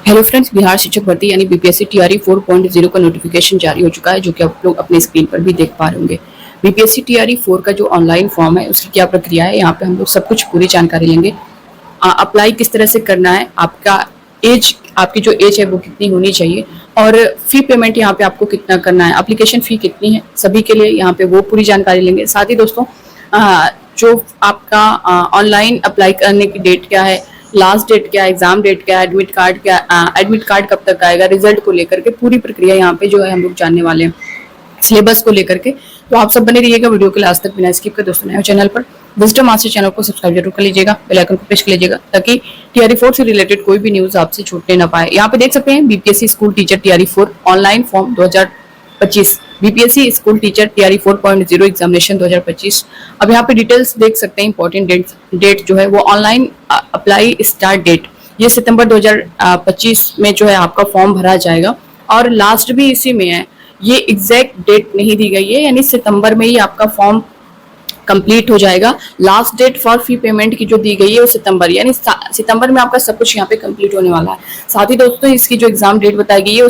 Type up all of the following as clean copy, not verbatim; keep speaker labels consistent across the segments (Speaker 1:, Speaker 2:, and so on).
Speaker 1: Hello friends, Bihar शिक्षक भर्ती यानी बीपीएससी टीआरई 4.0 का नोटिफिकेशन जारी हो चुका है, जो कि आप लोग अपने स्क्रीन पर भी देख पा रहे होंगे। बीपीएससी टीआरई 4 का जो ऑनलाइन फॉर्म है उसकी क्या प्रक्रिया है, यहाँ पे हम लोग सब कुछ पूरी जानकारी लेंगे। अप्लाई किस तरह से करना है, आपकी जो एज है वो कितनी होनी चाहिए, और फी पेमेंट यहाँ पे आपको कितना करना है, एप्लीकेशन फी कितनी है सभी के लिए, यहाँ पे वो पूरी जानकारी लेंगे। साथ ही दोस्तों जो आपका ऑनलाइन अप्लाई करने की डेट क्या है, लास्ट डेट क्या है, एग्जाम डेट क्या है, एडमिट कार्ड कब तक आएगा, रिजल्ट को लेकर के पूरी प्रक्रिया यहाँ पे जो है हम लोग जानने वाले हैं, सिलेबस को लेकर के। तो आप सब बने रहिएगा वीडियो के लास्ट तक बिना स्किप कर। दोस्तों नए चैनल पर विजडम मास्टर चैनल को सब्सक्राइब जरूर कर लीजिएगा, बेल आइकन को प्रेस कर लीजिएगा ताकि टीआरई 4 से रिलेटेड कोई भी न्यूज आपसे छूटने ना पाए। यहाँ पे देख सकते हैं BPSC school teacher TRE 4 online form 2025, BPSC school teacher TRE 4.0 examination 2025। अब यहाँ पे डिटेल्स देख सकते हैं, इंपॉर्टेंट डेट जो है वो ऑनलाइन अप्लाई स्टार्ट डेट ये सितंबर 2025 में जो है आपका फॉर्म भरा जाएगा, और लास्ट भी इसी में है। ये एग्जैक्ट डेट नहीं दी गई है, यानी सितंबर में ही आपका फॉर्म कंप्लीट हो जाएगा। Last date for fee payment की जो दी गई है वो सितंबर, यानी सितंबर में आपका सब कुछ यहाँ पे कंप्लीट होने वाला है। साथ ही दोस्तों इसकी जो एग्जाम डेट बताई गई है वो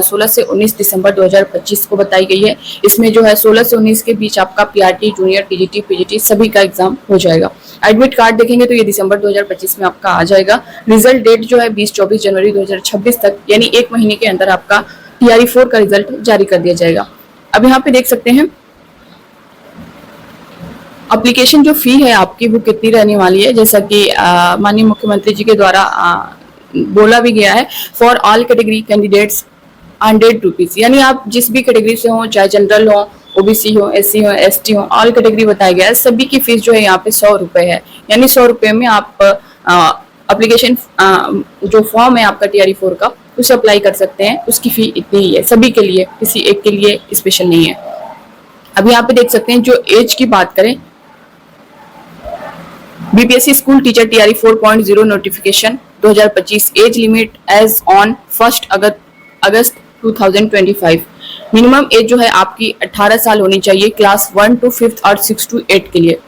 Speaker 1: 16 से 19 दिसंबर 2025 को बताई गई है। इसमें जो है 16 से 19 के बीच आपका पीआरटी, जूनियर, टीजीटी, पीजीटी सभी का एग्जाम हो जाएगा। एडमिट कार्ड देखेंगे तो ये दिसंबर 2025 में आपका आ जाएगा। रिजल्ट डेट जो है 20-24 जनवरी 2026 तक, यानी एक महीने के अंदर आपका टीआरई 4 का रिजल्ट जारी कर दिया जाएगा। अब यहाँ पे देख सकते हैं एप्लीकेशन जो फी है आपकी वो कितनी रहने वाली है, जैसा कि माननीय मुख्यमंत्री जी के द्वारा बोला भी गया है। For all category candidates 100 rupees, यानी आप जिस भी कैटेगरी से हो, चाहे जनरल हो, ओबीसी हो, एससी हो, एसटी हो, ऑल कैटेगरी बताया गया है। सभी की फीस जो है यहाँ पे 100 रुपए है, यानी 100 रुपए में आप एप्लीकेशन जो फॉर्म है आपका टीआरई 4 का उसे अप्लाई कर सकते हैं। उसकी फी इतनी ही है सभी के लिए, किसी एक के लिए स्पेशल नहीं है। अब यहाँ पे देख सकते हैं जो एज की बात करें, BPSC school teacher TRE 4.0 notification 2025 age limit age on 1 August 2025। Minimum age जो है आपकी 18 साल होनी चाहिए क्लास 1 to 5th और 6 to 8 के लिए,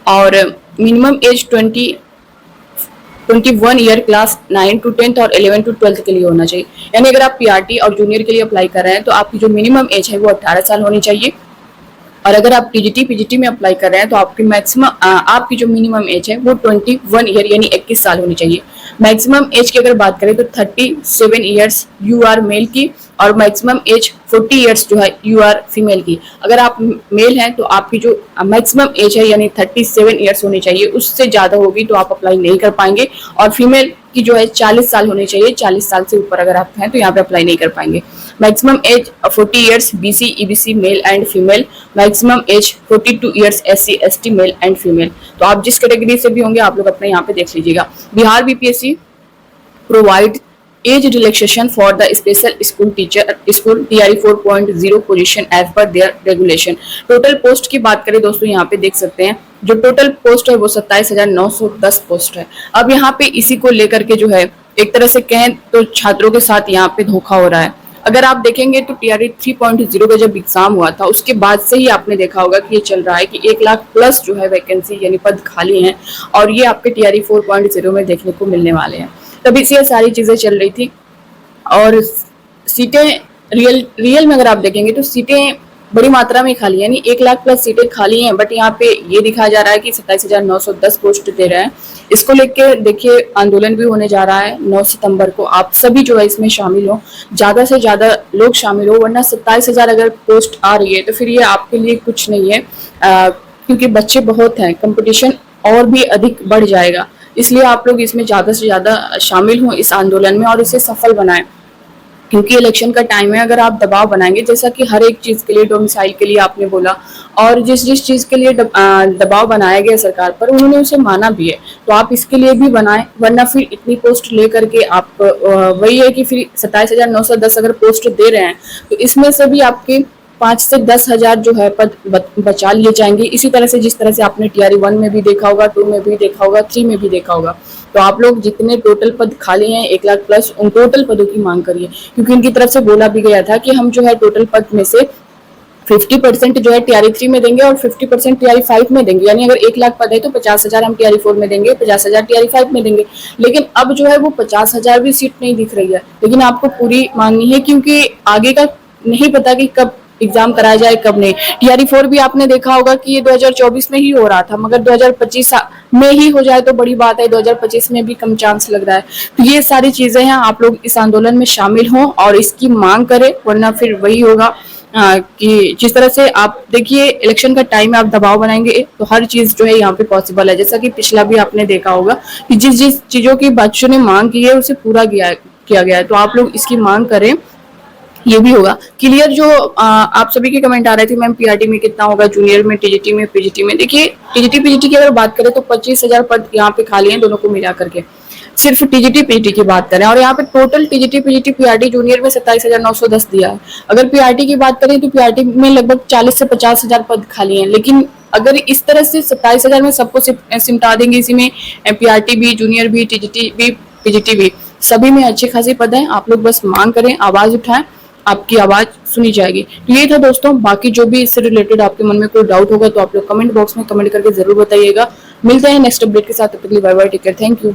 Speaker 1: और minimum age 21 year class 9 to 10th और 11 to 12th के लिए होना चाहिए। यानी अगर आप पीआरटी और जूनियर के लिए अप्लाई कर रहे हैं तो आपकी जो मिनिमम एज है वो 18 साल होनी चाहिए, और अगर आप टीजीटी, पीजीटी में अप्लाई कर रहे हैं तो आपकी आपकी जो मिनिमम एज है वो 21 ईयर यानी 21 साल होनी चाहिए। मैक्सिमम एज की अगर बात करें तो 37 ईयर्स यू आर मेल की, और मैक्सिमम एज 40 ईयर्स जो है यू आर फीमेल की। अगर आप मेल हैं तो आपकी जो मैक्सिमम एज है यानी 37 ईयर्स होनी चाहिए, उससे ज्यादा होगी तो आप अप्लाई नहीं कर पाएंगे। और फीमेल की जो है 40 साल होनी चाहिए, 40 साल से ऊपर अगर आप हैं तो यहाँ पे अप्लाई नहीं कर पाएंगे। Maximum age 40 years BC, EBC male and female, maximum age 42 years SC, ST male and female. तो आप जिस कैटेगरी से भी होंगे आप लोग अपने यहाँ पे देख लीजिएगा। Bihar BPSC provide age relaxation for the special school teacher school TRE 4.0 position age per their regulation. Total post की बात करें दोस्तों, यहाँ पे देख सकते हैं जो टोटल पोस्ट है वो 27,910 पोस्ट है। अब यहाँ पे इसी को लेकर के जो है एक तरह से कहें तो छात्रों के साथ यहाँ पे धोखा हो रहा है। अगर आप देखेंगे तो टीआरई 3.0 का जब एग्जाम हुआ था उसके बाद से ही आपने देखा होगा कि ये चल रहा है कि 1 लाख प्लस जो है वैकेंसी यानी पद खाली हैं, और ये आपके टीआरई 4.0 में देखने को मिलने वाले हैं। तभी से ये सारी चीजें चल रही थी, और सीटें रियल में अगर आप देखेंगे तो सीटें बड़ी मात्रा में खाली है, यानी 1 लाख प्लस सीटें खाली हैं, बट यहाँ पे ये दिखाया जा रहा है कि 27,910 पोस्ट दे रहे हैं। इसको लेके देखिए आंदोलन भी होने जा रहा है 9 सितंबर को। आप सभी जो है इसमें शामिल हो, ज्यादा से ज्यादा लोग शामिल हो, वरना 27,000 अगर पोस्ट आ रही है तो फिर ये आपके लिए कुछ नहीं है, क्योंकि बच्चे बहुत हैं, कंपटीशन और भी अधिक बढ़ जाएगा। इसलिए आप लोग इसमें ज्यादा से ज्यादा शामिल हो इस आंदोलन में और इसे सफल बनाएं, क्योंकि इलेक्शन का टाइम है। अगर आप दबाव बनाएंगे, जैसा कि हर एक चीज के लिए, डोमिसाइल के लिए आपने बोला, और जिस चीज के लिए दबाव बनाया गया सरकार पर उन्होंने उसे माना भी है, तो आप इसके लिए भी बनाएं, वरना फिर इतनी पोस्ट लेकर के आप वही है कि फिर 27,910 अगर पोस्ट दे रहे हैं तो इसमें से भी आपके 5 से 10 हजार जो है पद बचा लिए जाएंगे। इसी तरह से जिस तरह से आपने टीआरई 1 में भी देखा होगा, 2 में भी देखा होगा, 3 में भी देखा होगा। तो आप लोग जितने टोटल पद खाली हैं 1 लाख प्लस, उन टोटल पदों की मांग करिए, क्योंकि उनकी तरफ से बोला भी गया था कि हम जो है टोटल पद में से 50% जो है टीआरई 3 में देंगे और 50% टीआरई 5 में देंगे। यानी अगर 1 लाख पद है तो 50,000 हम टीआरई 4 में देंगे, 50,000 टीआरई 5 में देंगे। लेकिन अब जो है वो 50,000 भी सीट नहीं दिख रही है, लेकिन आपको पूरी मांगनी है, क्योंकि आगे का नहीं पता कि कब एग्जाम कराया जाए कब नहीं। टीआरई 4 भी आपने देखा होगा कि ये 2024 में ही हो रहा था, मगर 2025 में ही हो जाए तो बड़ी बात है, 2025 में भी कम चांस लग रहा है। तो ये सारी चीजें हैं, आप लोग इस आंदोलन में शामिल हों और इसकी मांग करें, वरना फिर वही होगा कि जिस तरह से आप देखिए इलेक्शन का टाइम है, आप दबाव बनाएंगे तो हर चीज जो है यहाँ पे पॉसिबल है। जैसा कि पिछला भी आपने देखा होगा कि जिस जिस चीजों की बच्चों ने मांग की है उसे पूरा किया गया है। तो आप लोग इसकी मांग करें, ये भी होगा क्लियर। जो आप सभी के कमेंट आ रहे थे मैम पीआरटी में कितना होगा, जूनियर में, टीजीटी में, पीजीटी में। देखिए टीजीटी पीजीटी की अगर बात करें तो 25,000 पद यहाँ पे खाली हैं दोनों को मिला करके, सिर्फ टीजीटी पीजीटी की बात करें। और यहाँ पे total TGT PGT PRT junior में 27,910 दिया है। अगर पीआरटी की बात करें तो पीआरटी में लगभग 40 से 50,000 पद खाली हैं। लेकिन अगर इस तरह से 27,000 में सबको सिमटा देंगे, इसी में पीआरटी भी, जूनियर भी, टीजीटी भी, पीजीटी भी, सभी में अच्छे खासे पद हैं। आप लोग बस मांग करें, आवाज उठाएं, आपकी आवाज सुनी जाएगी। तो ये था दोस्तों, बाकी जो भी इससे रिलेटेड आपके मन में कोई डाउट होगा तो आप लोग कमेंट बॉक्स में कमेंट करके जरूर बताइएगा। मिलते हैं नेक्स्ट अपडेट के साथ, तब तक के लिए bye bye, take care, thank you.